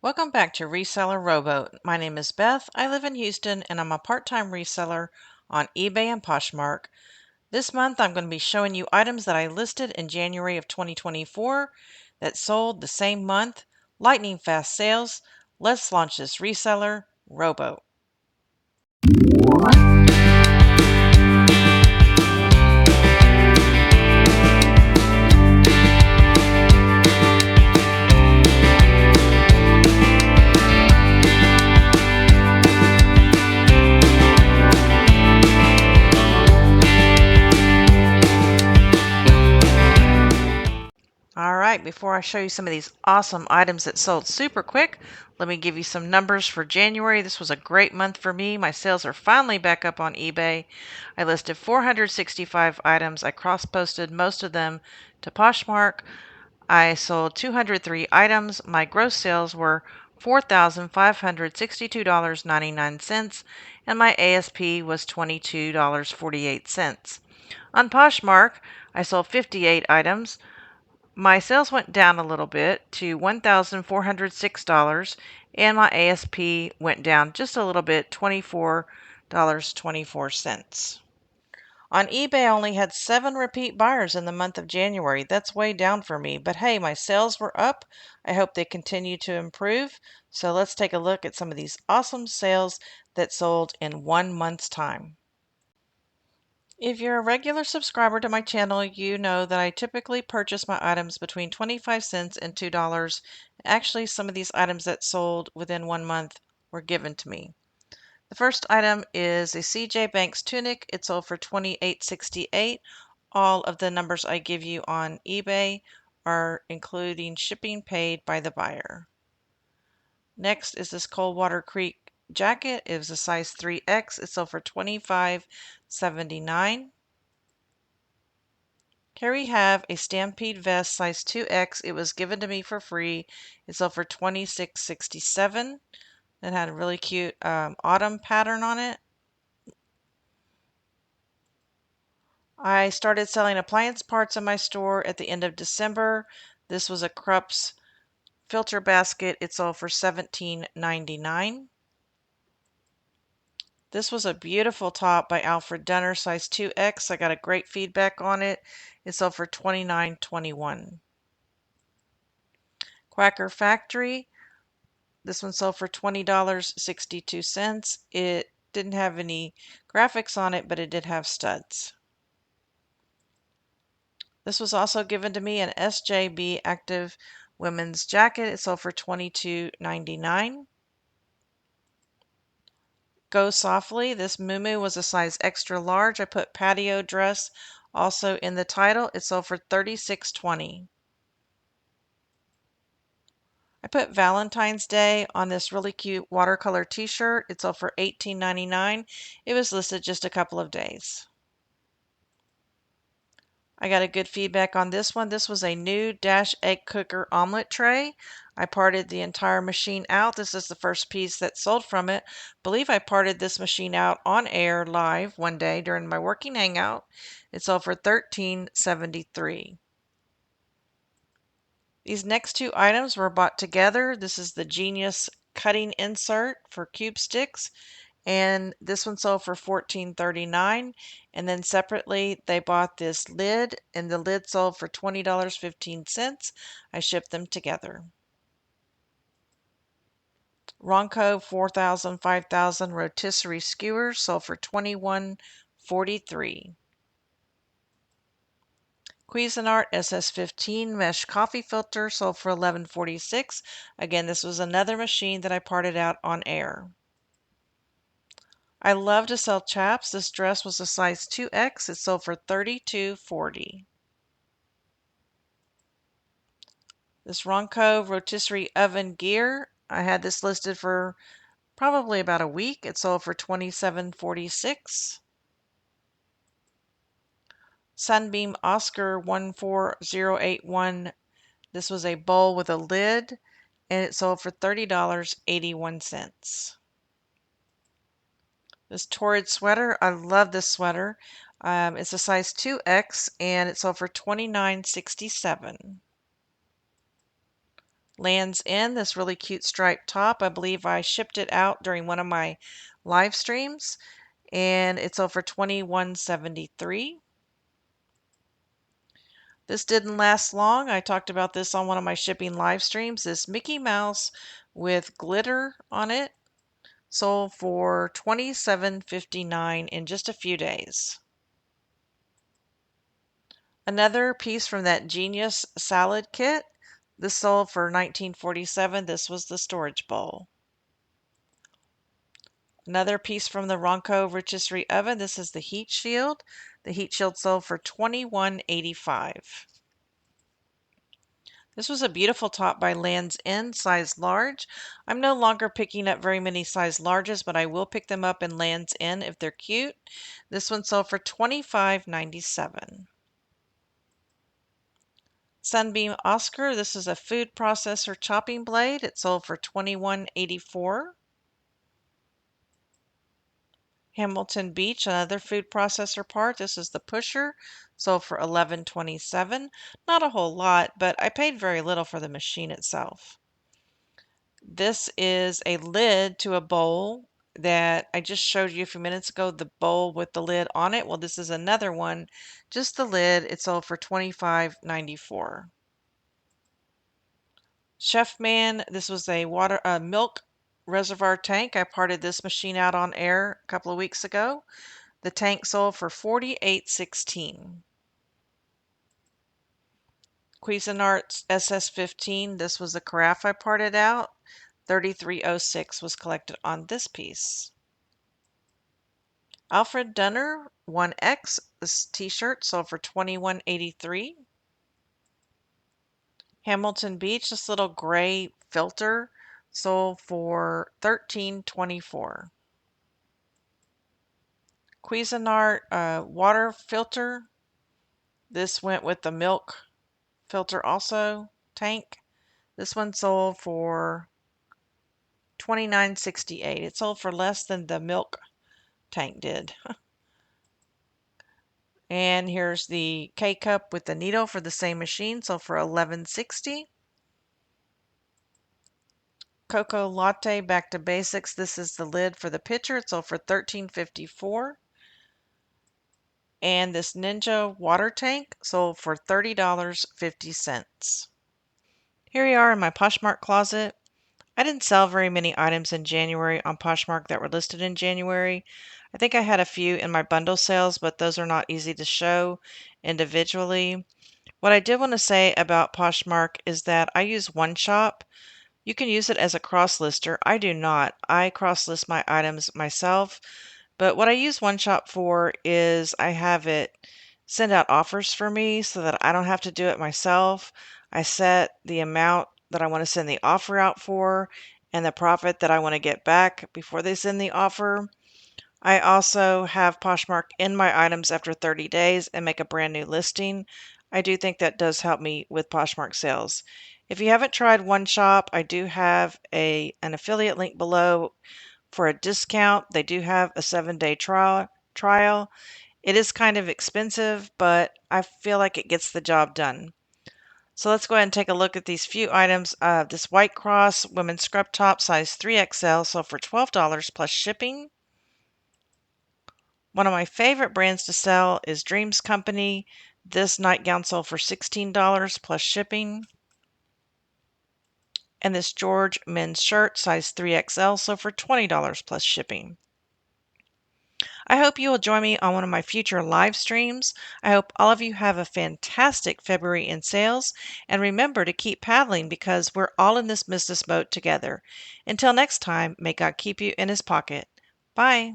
Welcome back to Reseller Rowboat. My name is Beth. I live in Houston and I'm a part-time reseller on eBay and Poshmark. This month I'm going to be showing you items that I listed in January of 2024 that sold the same month. Lightning fast sales. Let's launch this reseller, Rowboat. All right, before I show you some of these awesome items that sold super quick, let me give you some numbers for January. This was a great month for me. My sales are finally back up on eBay. I listed 465 items. I cross-posted most of them to Poshmark. I sold 203 items. My gross sales were $4,562.99, and my ASP was $22.48. On Poshmark, I sold 58 items. My sales went down a little bit to $1,406, and my ASP went down just a little bit, $24.24. On eBay, I only had 7 repeat buyers in the month of January. That's way down for me, but hey, my sales were up. I hope they continue to improve. So let's take a look at some of these awesome sales that sold in 1 month's time. If you're a regular subscriber to my channel, you know that I typically purchase my items between 25 cents and $2. Actually, some of these items that sold within 1 month were given to me. The first item is a CJ Banks tunic. It sold for $28.68. All of the numbers I give you on eBay are including shipping paid by the buyer. Next is this Coldwater Creek jacket. It was a size 3X. It sold for $25.79. Here we have a Stampede vest size 2X. It was given to me for free. It sold for $26.67. It had a really cute autumn pattern on it. I started selling appliance parts in my store at the end of December. This was a Krups filter basket. It sold for $17.99. This was a beautiful top by Alfred Dunner, size 2X. I got a great feedback on it. It sold for $29.21. Quacker Factory. This one sold for $20.62. It didn't have any graphics on it, but it did have studs. This was also given to me an SJB Active Women's Jacket. It sold for $22.99. Go Softly. This muumuu was a size extra large. I put patio dress also in the title. It sold for $36.20. I put Valentine's Day on this really cute watercolor t-shirt. It sold for $18.99. It was listed just a couple of days. I got a good feedback on this one. This was a new Dash egg cooker omelet tray. I parted the entire machine out. This is the first piece that sold from it. I believe I parted this machine out on air live one day during my working hangout. It sold for $13.73. These next two items were bought together. This is the Genius cutting insert for cube sticks, and this one sold for $14.39. And then separately they bought this lid, and the lid sold for $20.15. I shipped them together. Ronco 4000 5000 rotisserie skewers sold for $21.43. Cuisinart SS15 mesh coffee filter sold for $11.46. Again, this was another machine that I parted out on air. I love to sell chaps. This dress was a size 2X. It sold for $32.40. This Ronco rotisserie oven gear, I had this listed for probably about a week. It sold for $27.46. Sunbeam Oscar 14081. This was a bowl with a lid, and it sold for $30.81. This Torrid sweater, I love this sweater. It's a size 2X, and it sold for $29.67. Lands End, this really cute striped top. I believe I shipped it out during one of my live streams, and it's sold for $21.73. This didn't last long. I talked about this on one of my shipping live streams. This Mickey Mouse with glitter on it sold for $27.59 in just a few days. Another piece from that Genius salad kit. This sold for $19.47. This was the storage bowl. Another piece from the Ronco rotisserie oven. This is the heat shield. The heat shield sold for $21.85. This was a beautiful top by Lands' End, size large. I'm no longer picking up very many size larges, but I will pick them up in Lands' End if they're cute. This one sold for $25.97. Sunbeam Oscar, this is a food processor chopping blade. It sold for $21.84. Hamilton Beach, another food processor part. This is the pusher, sold for $11.27. Not a whole lot, but I paid very little for the machine itself. This is a lid to a bowl that I just showed you a few minutes ago, the bowl with the lid on it. Well, this is another one, just the lid. It sold for $25.94. Chef Man, this was a milk reservoir tank. I parted this machine out on air a couple of weeks ago. The tank sold for $48.16. Cuisinart's SS15, this was a carafe I parted out. $33.06 was collected on this piece. Alfred Dunner 1X, this t-shirt sold for $21.83. Hamilton Beach, this little gray filter sold for $13.24. Cuisinart water filter. This went with the milk filter also, tank. This one sold for $29.68. It sold for less than the milk tank did. And here's the K-cup with the needle for the same machine, sold for $11.60. Cocoa Latte Back to Basics. This is the lid for the pitcher. It sold for $13.54. And this Ninja water tank sold for $30.50. Here we are in my Poshmark closet. I didn't sell very many items in January on Poshmark that were listed in January. I think I had a few in my bundle sales, but those are not easy to show individually. What I did want to say about Poshmark is that I use One Shop. You can use it as a cross lister. I do not. I cross list my items myself. But what I use One Shop for is I have it send out offers for me so that I don't have to do it myself. I set the amount that I want to send the offer out for and the profit that I want to get back before they send the offer. I also have Poshmark in my items after 30 days and make a brand new listing. I do think that does help me with Poshmark sales. If you haven't tried One Shop, I do have an affiliate link below for a discount. They do have a 7-day trial. It is kind of expensive, but I feel like it gets the job done. So let's go ahead and take a look at these few items. This White Cross women's scrub top, size 3XL, sold for $12 plus shipping. One of my favorite brands to sell is Dreams Company. This nightgown sold for $16 plus shipping. And this George men's shirt, size 3XL, sold for $20 plus shipping. I hope you will join me on one of my future live streams. I hope all of you have a fantastic February in sales. And remember to keep paddling because we're all in this business boat together. Until next time, may God keep you in his pocket. Bye.